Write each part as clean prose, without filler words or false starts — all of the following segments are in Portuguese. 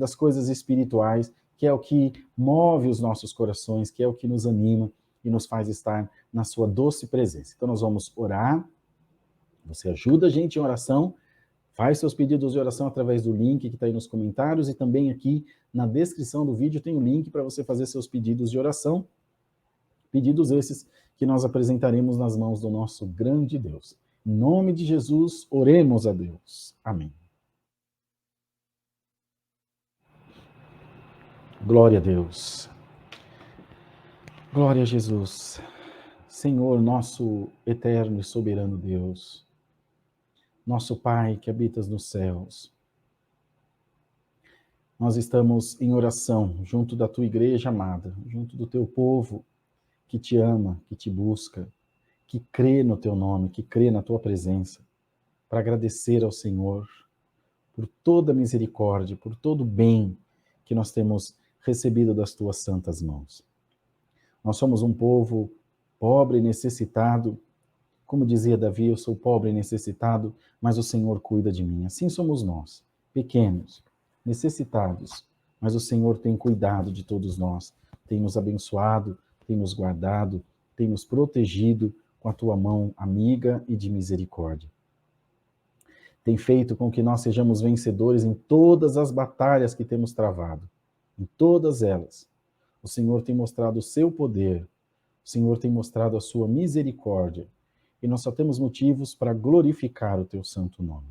das coisas espirituais, que é o que move os nossos corações, que é o que nos anima e nos faz estar na sua doce presença. Então nós vamos orar, você ajuda a gente em oração, faz seus pedidos de oração através do link que está aí nos comentários e também aqui na descrição do vídeo tem o link para você fazer seus pedidos de oração, pedidos esses que nós apresentaremos nas mãos do nosso grande Deus. Em nome de Jesus, oremos a Deus. Amém. Glória a Deus. Glória a Jesus. Senhor, nosso eterno e soberano Deus, nosso Pai que habitas nos céus, nós estamos em oração junto da tua igreja amada, junto do teu povo que te ama, que te busca, que crê no teu nome, que crê na tua presença, para agradecer ao Senhor por toda a misericórdia, por todo o bem que nós temos recebido das tuas santas mãos. Nós somos um povo pobre e necessitado. Como dizia Davi, eu sou pobre e necessitado, mas o Senhor cuida de mim. Assim somos nós, pequenos, necessitados, mas o Senhor tem cuidado de todos nós, tem nos abençoado, tem nos guardado, tem nos protegido com a tua mão amiga e de misericórdia. Tem feito com que nós sejamos vencedores em todas as batalhas que temos travado, em todas elas. O Senhor tem mostrado o seu poder, o Senhor tem mostrado a sua misericórdia, e nós só temos motivos para glorificar o teu santo nome.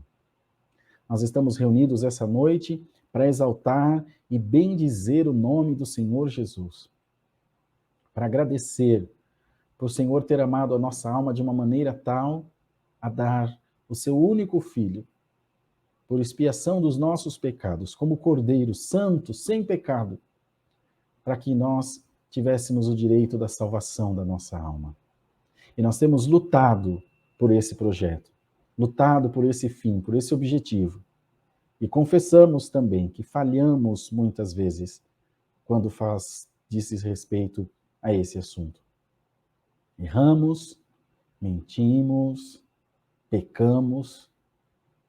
Nós estamos reunidos essa noite para exaltar e bendizer o nome do Senhor Jesus, para agradecer por o Senhor ter amado a nossa alma de uma maneira tal a dar o seu único Filho, por expiação dos nossos pecados, como Cordeiro santo, sem pecado, para que nós tivéssemos o direito da salvação da nossa alma. E nós temos lutado por esse projeto, lutado por esse fim, por esse objetivo. E confessamos também que falhamos muitas vezes quando diz respeito a esse assunto. Erramos, mentimos, pecamos,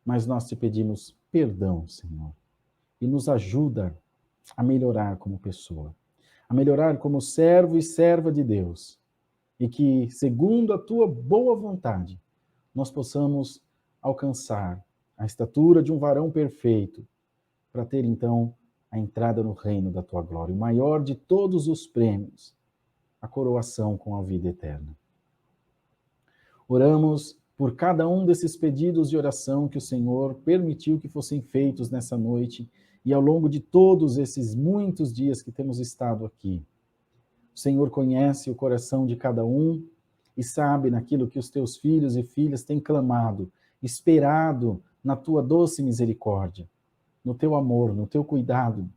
mas nós te pedimos perdão, Senhor, e nos ajuda a melhorar como pessoa, a melhorar como servo e serva de Deus, e que, segundo a tua boa vontade, nós possamos alcançar a estatura de um varão perfeito, para ter, então, a entrada no reino da tua glória, o maior de todos os prêmios, a coroação com a vida eterna. Oramos por cada um desses pedidos de oração que o Senhor permitiu que fossem feitos nessa noite e ao longo de todos esses muitos dias que temos estado aqui. O Senhor conhece o coração de cada um e sabe naquilo que os teus filhos e filhas têm clamado, esperado na tua doce misericórdia, no teu amor, no teu cuidado.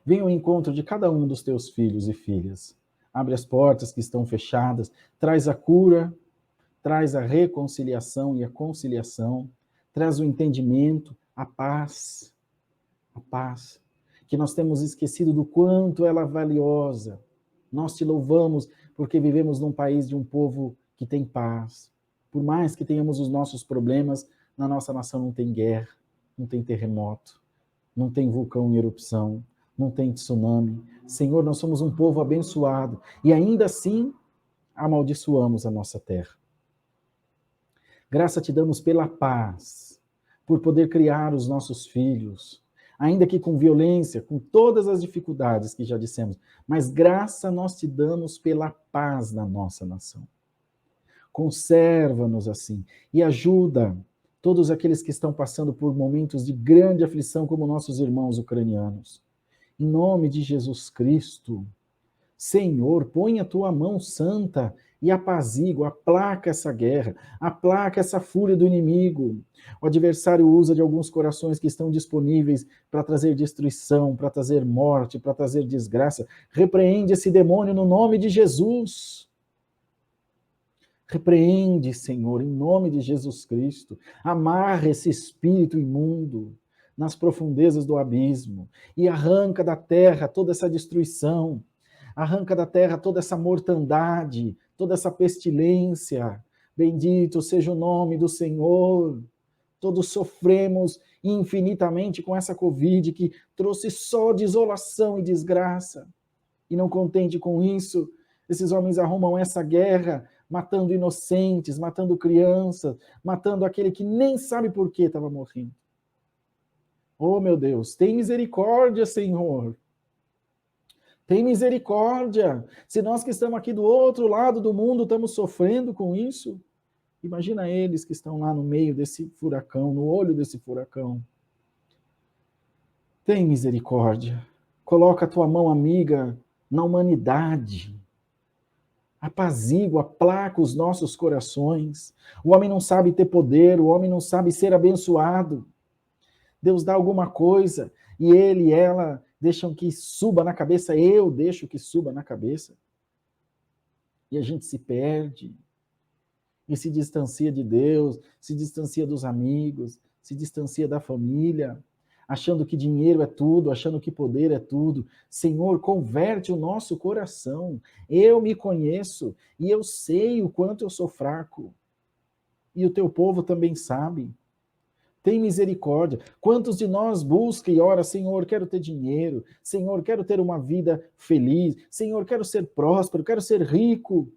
Venha ao encontro de cada um dos teus filhos e filhas. Abre as portas que estão fechadas, traz a cura, traz a reconciliação e a conciliação, traz o entendimento, a paz, que nós temos esquecido do quanto ela é valiosa. Nós te louvamos porque vivemos num país de um povo que tem paz. Por mais que tenhamos os nossos problemas, na nossa nação não tem guerra, não tem terremoto, não tem vulcão em erupção, não tem tsunami. Senhor, nós somos um povo abençoado e ainda assim amaldiçoamos a nossa terra. Graça te damos pela paz, por poder criar os nossos filhos, ainda que com violência, com todas as dificuldades que já dissemos, mas graça nós te damos pela paz na nossa nação. Conserva-nos assim e ajuda todos aqueles que estão passando por momentos de grande aflição, como nossos irmãos ucranianos. Em nome de Jesus Cristo, Senhor, põe a tua mão santa e apazigua, aplaca essa guerra, aplaca essa fúria do inimigo. O adversário usa de alguns corações que estão disponíveis para trazer destruição, para trazer morte, para trazer desgraça. Repreende esse demônio no nome de Jesus. Repreende, Senhor, em nome de Jesus Cristo. Amarra esse espírito imundo nas profundezas do abismo e arranca da terra toda essa destruição. Arranca da terra toda essa mortandade, toda essa pestilência. Bendito seja o nome do Senhor. Todos sofremos infinitamente com essa Covid que trouxe só desolação e desgraça. E não contente com isso, esses homens arrumam essa guerra, matando inocentes, matando crianças, matando aquele que nem sabe por que estava morrendo. Oh, meu Deus, tem misericórdia, Senhor. Tem misericórdia. Se nós que estamos aqui do outro lado do mundo estamos sofrendo com isso, imagina eles que estão lá no meio desse furacão, no olho desse furacão. Tem misericórdia. Coloca a tua mão amiga na humanidade. Apazigua, aplaca os nossos corações. O homem não sabe ter poder, o homem não sabe ser abençoado. Deus dá alguma coisa e ele e ela deixam que suba na cabeça, eu deixo que suba na cabeça. E a gente se perde. E se distancia de Deus, se distancia dos amigos, se distancia da família, achando que dinheiro é tudo, achando que poder é tudo. Senhor, converte o nosso coração. Eu me conheço e eu sei o quanto eu sou fraco. E o teu povo também sabe. Tem misericórdia. Quantos de nós buscam e ora, Senhor, quero ter dinheiro, Senhor, quero ter uma vida feliz, Senhor, quero ser próspero, quero ser rico.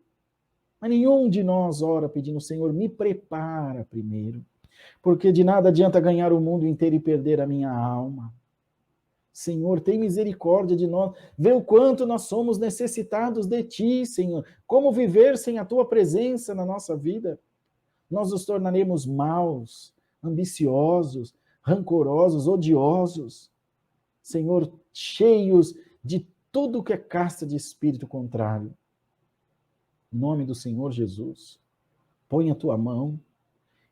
Mas nenhum de nós ora pedindo, Senhor, me prepara primeiro, porque de nada adianta ganhar o mundo inteiro e perder a minha alma. Senhor, tem misericórdia de nós, vê o quanto nós somos necessitados de Ti, Senhor. Como viver sem a Tua presença na nossa vida? Nós nos tornaremos maus, ambiciosos, rancorosos, odiosos. Senhor, cheios de tudo que é casta de espírito contrário. Em nome do Senhor Jesus, põe a tua mão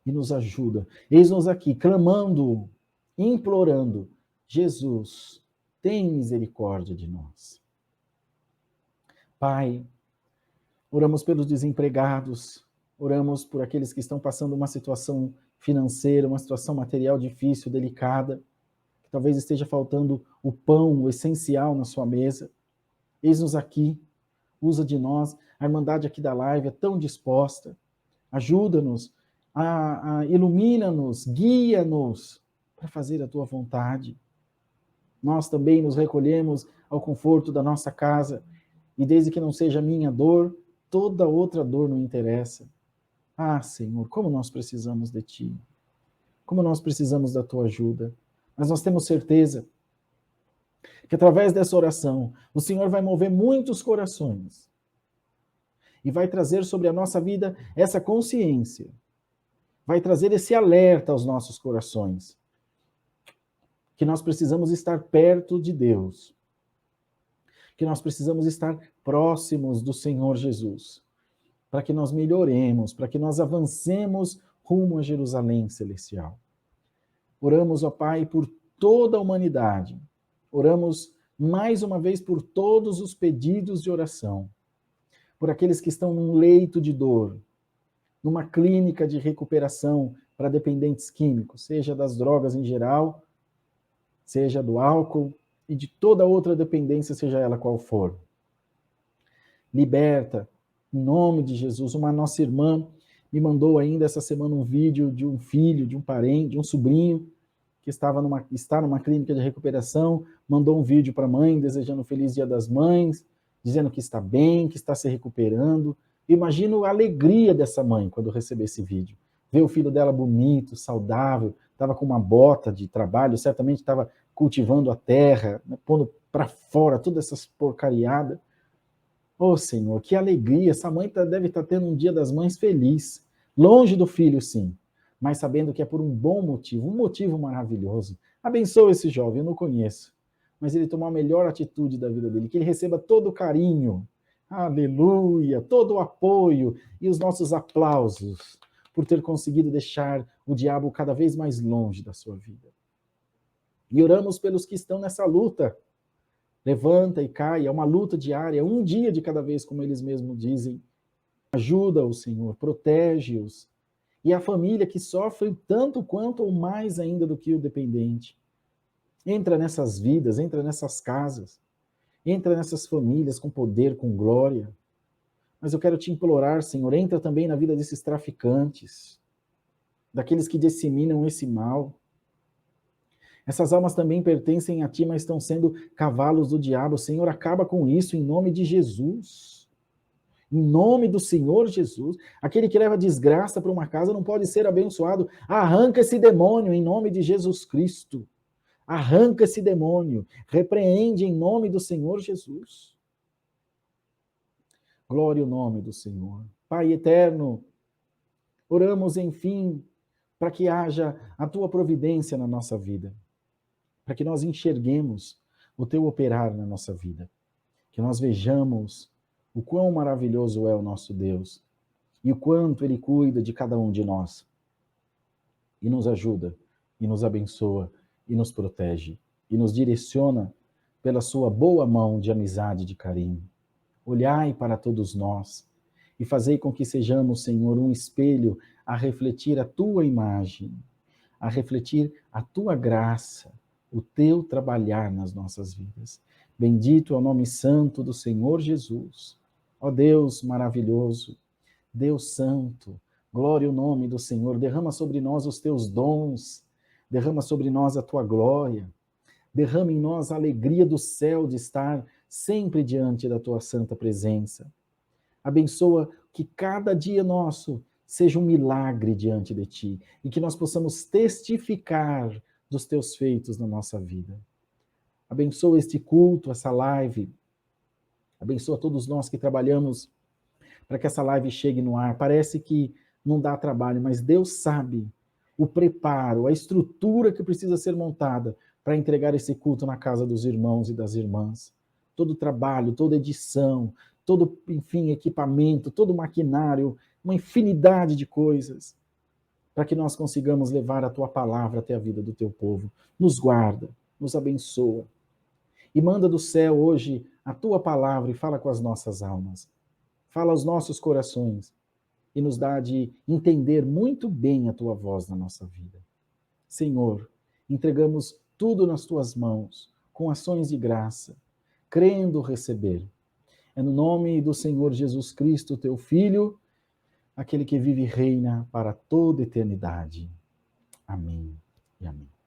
e nos ajuda. Eis-nos aqui, clamando, implorando, Jesus, tem misericórdia de nós. Pai, oramos pelos desempregados, oramos por aqueles que estão passando uma situação financeira, uma situação material difícil, delicada, que talvez esteja faltando o pão, o essencial na sua mesa. Eis-nos aqui, usa de nós, a Irmandade aqui da live é tão disposta, ajuda-nos, ilumina-nos, guia-nos para fazer a tua vontade. Nós também nos recolhemos ao conforto da nossa casa, e desde que não seja minha dor, toda outra dor não interessa. Ah, Senhor, como nós precisamos de Ti, como nós precisamos da Tua ajuda, mas nós temos certeza que através dessa oração, o Senhor vai mover muitos corações, e vai trazer sobre a nossa vida essa consciência, vai trazer esse alerta aos nossos corações, que nós precisamos estar perto de Deus, que nós precisamos estar próximos do Senhor Jesus, para que nós melhoremos, para que nós avancemos rumo a Jerusalém celestial. Oramos, ó Pai, por toda a humanidade, oramos mais uma vez por todos os pedidos de oração, por aqueles que estão num leito de dor, numa clínica de recuperação para dependentes químicos, seja das drogas em geral, seja do álcool e de toda outra dependência, seja ela qual for. Liberta, em nome de Jesus. Uma nossa irmã me mandou ainda essa semana um vídeo de um filho, de um parente, de um sobrinho, que está numa clínica de recuperação, mandou um vídeo para a mãe, desejando um feliz Dia das Mães, dizendo que está bem, que está se recuperando. Imagino a alegria dessa mãe quando receber esse vídeo. Ver o filho dela bonito, saudável, estava com uma bota de trabalho, certamente estava cultivando a terra, né, pondo para fora todas essas porcariadas. Oh, Senhor, que alegria! Essa mãe deve estar tendo um Dia das Mães feliz. Longe do filho, sim, mas sabendo que é por um bom motivo, um motivo maravilhoso. Abençoa esse jovem, eu não conheço, mas ele tomou a melhor atitude da vida dele, que ele receba todo o carinho, aleluia, todo o apoio e os nossos aplausos por ter conseguido deixar o diabo cada vez mais longe da sua vida. E oramos pelos que estão nessa luta. Levanta e cai, é uma luta diária, um dia de cada vez, como eles mesmos dizem. Ajuda-os, Senhor, protege-os. E a família que sofre tanto quanto ou mais ainda do que o dependente. Entra nessas vidas, entra nessas casas, entra nessas famílias com poder, com glória. Mas eu quero te implorar, Senhor, entra também na vida desses traficantes, daqueles que disseminam esse mal. Essas almas também pertencem a ti, mas estão sendo cavalos do diabo. Senhor, acaba com isso em nome de Jesus. Em nome do Senhor Jesus. Aquele que leva desgraça para uma casa não pode ser abençoado. Arranca esse demônio em nome de Jesus Cristo. Arranca esse demônio. Repreende em nome do Senhor Jesus. Glória ao nome do Senhor. Pai eterno, oramos, enfim, para que haja a tua providência na nossa vida, para que nós enxerguemos o teu operar na nossa vida, que nós vejamos o quão maravilhoso é o nosso Deus e o quanto Ele cuida de cada um de nós e nos ajuda, e nos abençoa, e nos protege, e nos direciona pela sua boa mão de amizade e de carinho. Olhai para todos nós e fazei com que sejamos, Senhor, um espelho a refletir a tua imagem, a refletir a tua graça, o teu trabalhar nas nossas vidas. Bendito é o nome santo do Senhor Jesus. Ó Deus maravilhoso, Deus santo, glória ao nome do Senhor. Derrama sobre nós os teus dons, derrama sobre nós a tua glória, derrama em nós a alegria do céu de estar sempre diante da tua santa presença. Abençoa que cada dia nosso seja um milagre diante de ti e que nós possamos testificar dos teus feitos na nossa vida. Abençoa este culto, essa live. Abençoa todos nós que trabalhamos para que essa live chegue no ar. Parece que não dá trabalho, mas Deus sabe o preparo, a estrutura que precisa ser montada para entregar esse culto na casa dos irmãos e das irmãs. Todo o trabalho, toda edição, todo, enfim, equipamento, todo maquinário, uma infinidade de coisas, para que nós consigamos levar a tua palavra até a vida do teu povo. Nos guarda, nos abençoa. E manda do céu hoje a tua palavra e fala com as nossas almas. Fala aos nossos corações e nos dá de entender muito bem a tua voz na nossa vida. Senhor, entregamos tudo nas tuas mãos, com ações de graça, crendo receber. É no nome do Senhor Jesus Cristo, teu Filho, aquele que vive e reina para toda eternidade. Amém e amém.